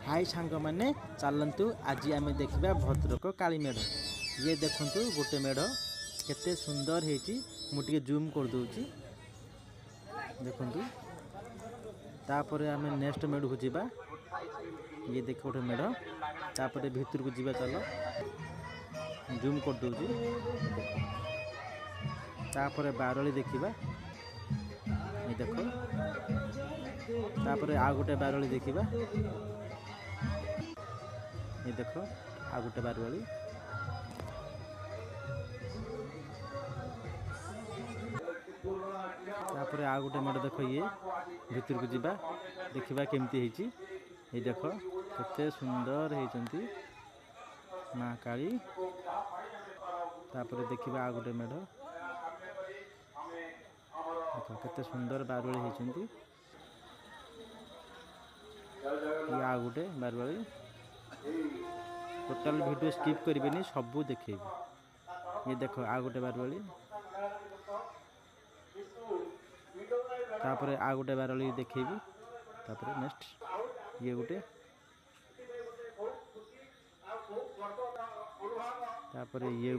हाय सांग मैंने चलतु आज आम देखा भद्रक काली मेढ़। ये देखु गोटे मेढ़ केते सुंदर है। मुझे जूम कर दूची देखु। तापर आम नेक्स्ट मेढ़ को जीवा। ये देख गोटे मेढ़ तापर भीतर को जीवा। चल जूम कर दूची। तापर बारली देखा। ये देख तापर आ गोटे बारली देखा। ये देख आ गोटे बारवाली। तापर आ गोटे मेढ़ देख। ये भीतर को जीवा देखा केमती है। ये देख केते सुंदर होती माँ काली। तापर देखा आ गोटे मेढ़ देख केते सुंदर बारवाली होती। ये आ गोटे बारवाली। टोटाल वीडियो स्किप करेंगे सबू देखेबी। ये देख आ गोटे बारवाली। तापर आ गोटे बारवाली देखेबी। तापर नेक्स्ट ये गोटे। तापर ये